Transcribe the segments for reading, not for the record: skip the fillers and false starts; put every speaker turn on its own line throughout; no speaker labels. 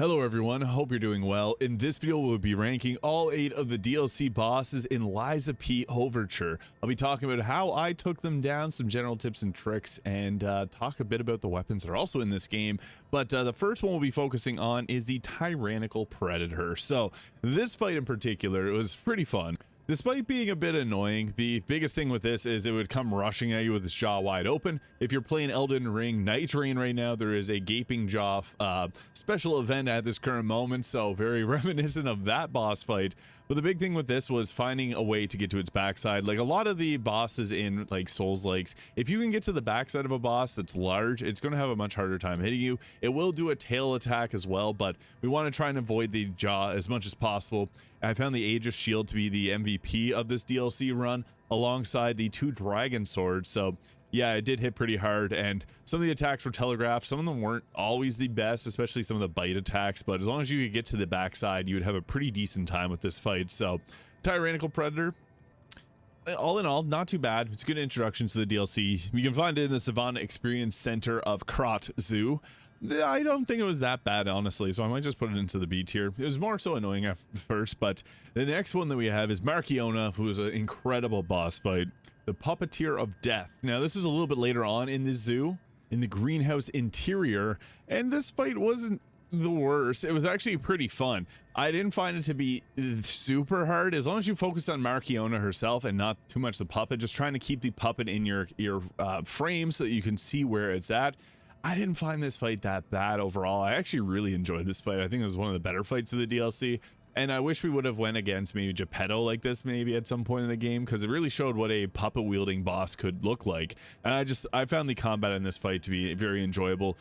Hello everyone, hope you're doing well. In this video we'll be ranking all 8 of the DLC bosses in Lies of P Overture. I'll be talking about how I took them down, some general tips and tricks, and talk a bit about the weapons that are also in this game. But the first one we'll be focusing on is the Tyrannical Predator. So this fight in particular, it was pretty fun. Despite being a bit annoying, the biggest thing with this is it would come rushing at you with its jaw wide open. If you're playing Elden Ring Night Rain right now, there is a gaping jaw special event at this current moment, so very reminiscent of that boss fight. But the big thing with this was finding a way to get to its backside. Like a lot of the bosses in like Souls-likes, if you can get to the backside of a boss that's large, it's going to have a much harder time hitting you. It will do a tail attack as well, but we want to try and avoid the jaw as much as possible. I found the Aegis Shield to be the MVP of this DLC run alongside the 2 Dragon Swords, so yeah, it did hit pretty hard, and some of the attacks were telegraphed. Some of them weren't always the best, especially some of the bite attacks, but as long as you could get to the backside, you would have a pretty decent time with this fight. So, Tyrannical Predator, all in all, not too bad. It's a good introduction to the DLC. You can find it in the Savannah Experience Center of Krot Zoo. I don't think it was that bad, honestly, so I might just put it into the B tier. It was more so annoying at first, but the next one that we have is Markiona, who is an incredible boss fight. The Puppeteer of Death. Now, this is a little bit later on in the zoo, in the greenhouse interior, and this fight wasn't the worst. It was actually pretty fun. I didn't find it to be super hard, as long as you focus on Markiona herself and not too much the puppet, just trying to keep the puppet in your frame so that you can see where it's at. I didn't find this fight that bad overall. I actually really enjoyed this fight. I think it was one of the better fights of the DLC. And I wish we would have went against maybe Geppetto like this maybe at some point in the game, because it really showed what a puppet wielding boss could look like. And I found the combat in this fight to be very enjoyable.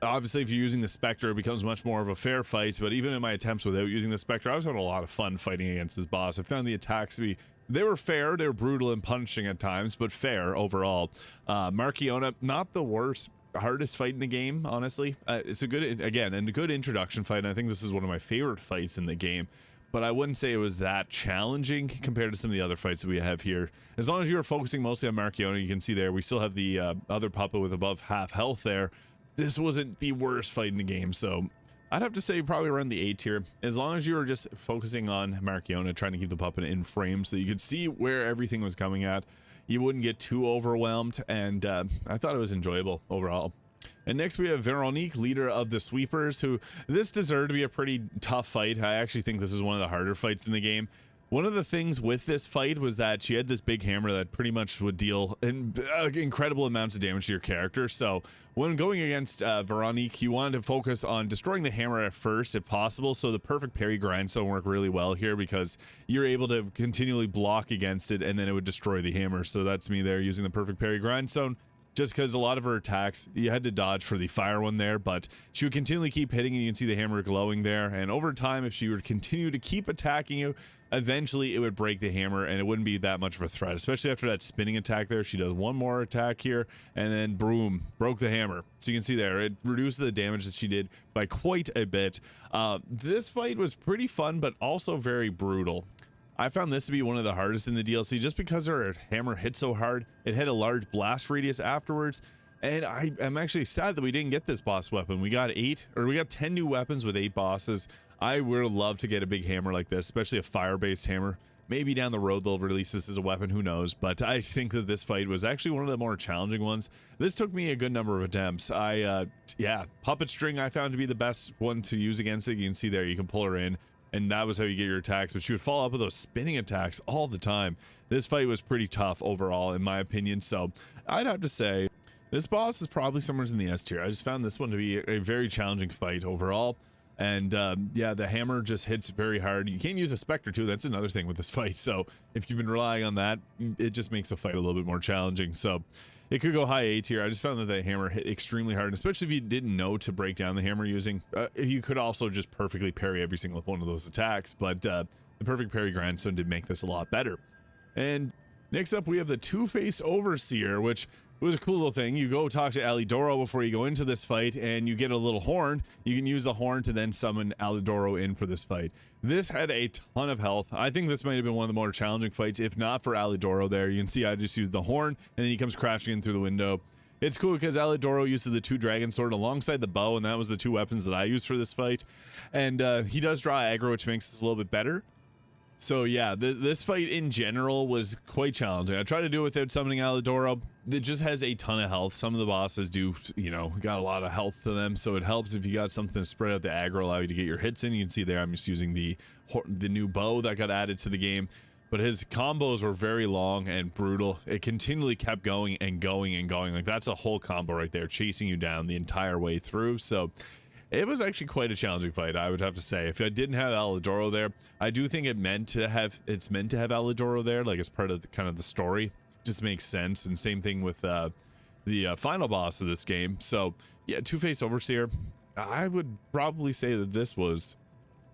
Obviously, if you're using the Spectre, it becomes much more of a fair fight, but even in my attempts without using the Spectre, I was having a lot of fun fighting against this boss. I found the attacks to be, they were fair, they were brutal and punishing at times, but fair overall. Markiona, not the worst, hardest fight in the game, honestly. It's a good, again, and a good introduction fight, and I think this is one of my favorite fights in the game, but I wouldn't say it was that challenging compared to some of the other fights that we have here. As long as you are focusing mostly on Markiona, you can see there, we still have the other puppet with above half health there. This wasn't the worst fight in the game, so I'd have to say probably around the A tier. As long as you were just focusing on Markiona, trying to keep the puppet in frame so you could see where everything was coming at, you wouldn't get too overwhelmed, and I thought it was enjoyable overall. And next we have Veronique, leader of the Sweepers, who this deserved to be a pretty tough fight. I actually think this is one of the harder fights in the game. One of the things with this fight was that she had this big hammer that pretty much would deal incredible amounts of damage to your character. So when going against Veronique, you wanted to focus on destroying the hammer at first if possible. So the perfect parry grindstone worked really well here because you're able to continually block against it and then it would destroy the hammer. So that's me there using the perfect parry grindstone. Just because a lot of her attacks, you had to dodge for the fire one there, but she would continually keep hitting and you can see the hammer glowing there. And over time, if she would continue to keep attacking you, eventually it would break the hammer and it wouldn't be that much of a threat, especially after that spinning attack there. She does one more attack here and then boom, broke the hammer. So you can see there, it reduced the damage that she did by quite a bit. This fight was pretty fun, but also very brutal. I found this to be one of the hardest in the DLC just because her hammer hit so hard. It had a large blast radius afterwards, and I'm actually sad that we didn't get this boss weapon. We got 10 new weapons with 8 bosses. I would love to get a big hammer like this, especially a fire-based hammer. Maybe down the road they'll release this as a weapon, who knows, but I think that this fight was actually one of the more challenging ones. This took me a good number of attempts. Yeah, puppet string I found to be the best one to use against it. You can see there, you can pull her in, and that was how you get your attacks, but she would follow up with those spinning attacks all the time. This fight was pretty tough overall, in my opinion, so I'd have to say this boss is probably somewhere in the S tier. I just found this one to be a very challenging fight overall, and yeah, the hammer just hits very hard. You can't use a Spectre too, that's another thing with this fight, so if you've been relying on that, it just makes the fight a little bit more challenging, so it could go high A tier. I just found that the hammer hit extremely hard, especially if you didn't know to break down the hammer using. You could also just perfectly parry every single one of those attacks, but the perfect parry grindstone did make this a lot better. And next up, we have the Two-Faced Overseer, which was a cool little thing. You go talk to Alidoro before you go into this fight, and you get a little horn. You can use the horn to then summon Alidoro in for this fight. This had a ton of health. I think this might have been one of the more challenging fights, if not for Alidoro there. You can see I just used the horn, and then he comes crashing in through the window. It's cool because Alidoro uses the 2 dragon sword alongside the bow, and that was the 2 weapons that I used for this fight. And he does draw aggro, which makes this a little bit better. So yeah, this fight in general was quite challenging. I tried to do it without summoning Alidoro. It just has a ton of health. Some of the bosses do, you know, got a lot of health to them, so it helps if you got something to spread out the aggro, allow you to get your hits in. You can see there I'm just using the new bow that got added to the game. But his combos were very long and brutal. It continually kept going and going and going. Like, that's a whole combo right there, chasing you down the entire way through. So it was actually quite a challenging fight, I would have to say. If I didn't have Alidoro there, I do think it's meant to have Alidoro there, like as part of the, kind of the story. Just makes sense. And same thing with the final boss of this game. So yeah, Two-Face Overseer. I would probably say that this was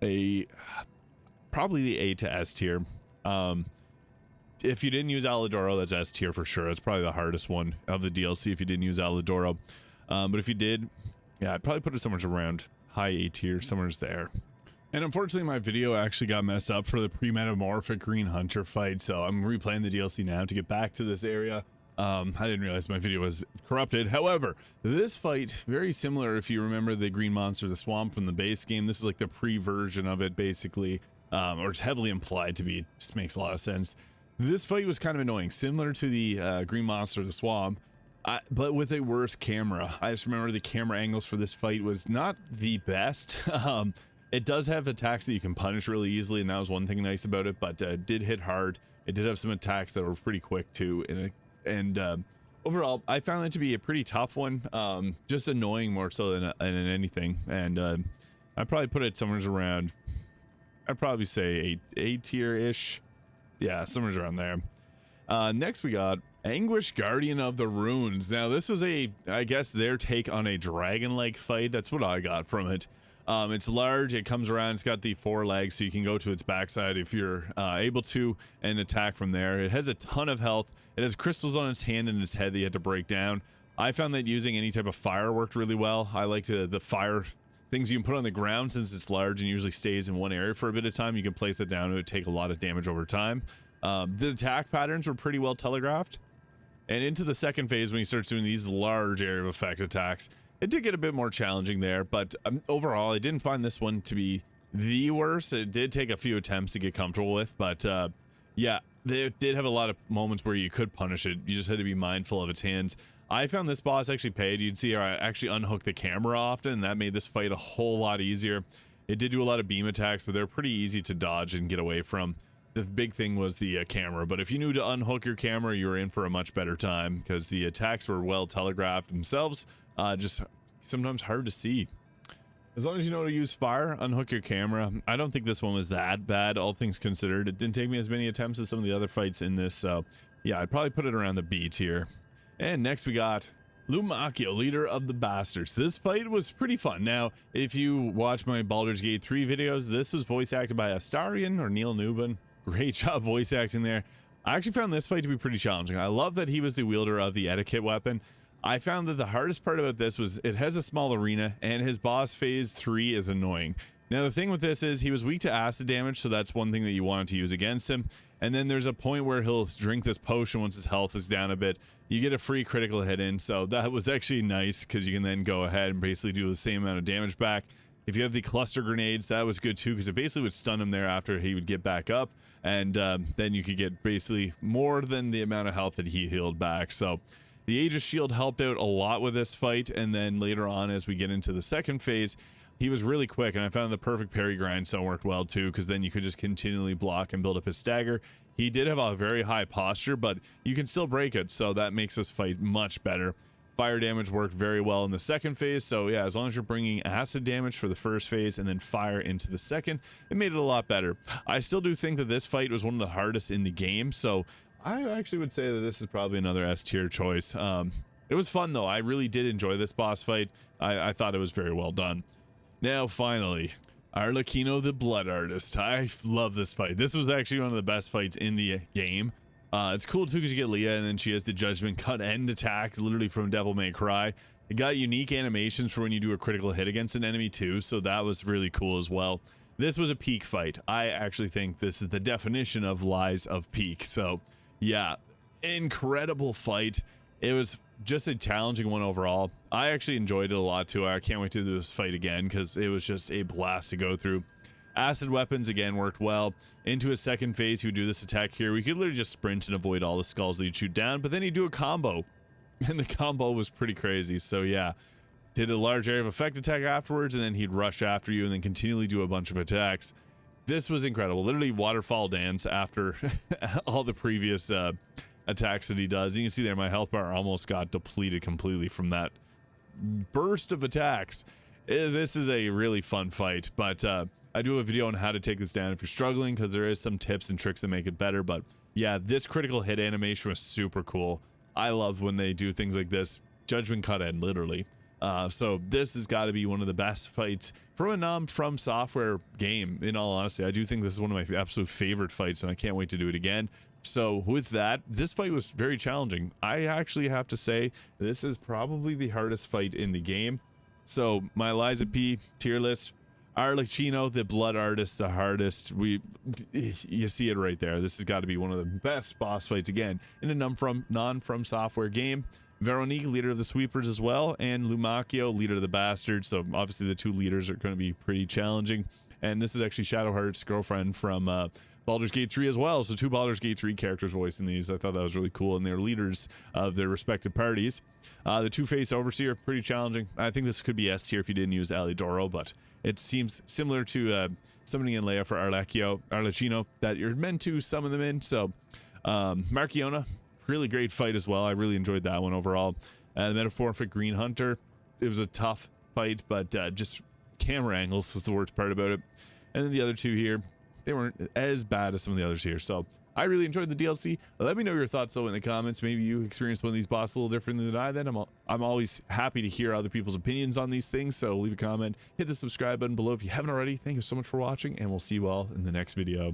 probably the A to S tier. If you didn't use Alidoro, that's S tier for sure. It's probably the hardest one of the DLC if you didn't use Alidoro. But if you did, yeah, I'd probably put it somewhere around high A tier, somewhere's there. And unfortunately, my video actually got messed up for the Premetamorphic Green Hunter fight, so I'm replaying the DLC now to get back to this area. I didn't realize my video was corrupted. However, this fight, very similar if you remember the Green Monster, the Swamp from the base game. This is like the pre-version of it, basically. Or it's heavily implied to be. Just makes a lot of sense. This fight was kind of annoying, similar to the Green Monster, the Swamp, but with a worse camera. I just remember the camera angles for this fight was not the best. It does have attacks that you can punish really easily, and that was one thing nice about it, but it did hit hard. It did have some attacks that were pretty quick too, and overall, I found it to be a pretty tough one. Just annoying more so than anything, and I'd probably put it somewhere around, I'd probably say A tier-ish. Yeah, somewhere around there. Next we got Anguished, Guardian of the Runes. Now this was I guess their take on a dragon-like fight. That's what I got from it. It's large, it comes around, it's got the 4 legs, so you can go to its backside if you're able to and attack from there. It has a ton of health. It has crystals on its hand and its head that you had to break down. I found that using any type of fire worked really well. I liked the fire things you can put on the ground. Since it's large and usually stays in one area for a bit of time, you can place it down. It would take a lot of damage over time. The attack patterns were pretty well telegraphed. And into the second phase, when you start doing these large area of effect attacks, it did get a bit more challenging there, but overall, I didn't find this one to be the worst. It did take a few attempts to get comfortable with, but yeah, they did have a lot of moments where you could punish it. You just had to be mindful of its hands. I found this boss actually paid. You'd see I actually unhook the camera often, and that made this fight a whole lot easier. It did do a lot of beam attacks, but they're pretty easy to dodge and get away from. The big thing was the camera, but if you knew to unhook your camera, you were in for a much better time because the attacks were well telegraphed themselves. Just sometimes hard to see. As long as you know to use fire, unhook your camera. I don't think this one was that bad, all things considered. It didn't take me as many attempts as some of the other fights in this, so yeah, I'd probably put it around the B tier. And next we got Lumacchio, Leader of the Bastards. This fight was pretty fun. Now, if you watch my Baldur's Gate 3 videos, this was voice acted by Astarion or Neil Newbin. Great job voice acting there. I actually found this fight to be pretty challenging. I love that he was the wielder of the etiquette weapon. I found that the hardest part about this was it has a small arena and his boss phase 3 is annoying. Now the thing with this is he was weak to acid damage, so that's one thing that you wanted to use against him. And then there's a point where he'll drink this potion once his health is down a bit. You get a free critical hit in, so that was actually nice because you can then go ahead and basically do the same amount of damage back. If you have the cluster grenades, that was good too because it basically would stun him there after he would get back up, and then you could get basically more than the amount of health that he healed back. So the Aegis Shield helped out a lot with this fight, and then later on as we get into the second phase, he was really quick, and I found the perfect parry grindstone worked well too because then you could just continually block and build up his stagger. He did have a very high posture, but you can still break it, so that makes this fight much better. Fire damage worked very well in the second phase, so yeah, as long as you're bringing acid damage for the first phase and then fire into the second, it made it a lot better. I still do think that this fight was one of the hardest in the game, so I actually would say that this is probably another S tier choice. It was fun though. I really did enjoy this boss fight. I thought it was very well done. Now finally, Arlecchino the Blood Artist. I love this fight. This was actually one of the best fights in the game. It's cool too because you get Leah and then she has the Judgment Cut end attack literally from Devil May Cry. It got unique animations for when you do a critical hit against an enemy too, so that was really cool as well. This was a peak fight. I actually think this is the definition of Lies of Peak. So yeah, incredible fight. It was just a challenging one overall. I actually enjoyed it a lot too. I can't wait to do this fight again because it was just a blast to go through. Acid weapons again worked well. Into his second phase, he would do this attack here. We could literally just sprint and avoid all the skulls that he'd shoot down, but then he'd do a combo, and the combo was pretty crazy. So yeah, did a large area of effect attack afterwards, and then he'd rush after you and then continually do a bunch of attacks. This was incredible. Literally waterfall dance after all the previous attacks that he does. You can see there my health bar almost got depleted completely from that burst of attacks. This is a really fun fight, but I do have a video on how to take this down if you're struggling, because there is some tips and tricks that make it better. But yeah, this critical hit animation was super cool. I love when they do things like this. Judgment cut end, literally. So this has got to be one of the best fights from a non-FromSoftware game, in all honesty. I do think this is one of my absolute favorite fights, and I can't wait to do it again. So with that, this fight was very challenging. I actually have to say this is probably the hardest fight in the game. So my Lies of P tier list: Arlecchino, the blood artist, the hardest. You see it right there. This has got to be one of the best boss fights again in a non-FromSoftware game. Veronique, leader of the sweepers as well, and Lumacchio, leader of the bastards. So obviously the two leaders are going to be pretty challenging. And this is actually Shadowheart's girlfriend from Baldur's Gate 3 as well. So two Baldur's Gate 3 characters voicing these. I thought that was really cool, and they're leaders of their respective parties. The Two-Face Overseer, pretty challenging. I think this could be S tier if you didn't use Alidoro, but it seems similar to summoning in Leia for Arlecchino, that you're meant to summon them in. So Markiona, really great fight as well. I really enjoyed that one overall. The Metamorphic Green Hunter, it was a tough fight, but just camera angles was the worst part about it. And then the other two here, they weren't as bad as some of the others here. So I really enjoyed the DLC. Let me know your thoughts though in the comments. Maybe you experienced one of these bosses a little differently than I did. I'm always happy to hear other people's opinions on these things. So leave a comment, hit the subscribe button below if you haven't already. Thank you so much for watching, and we'll see you all in the next video.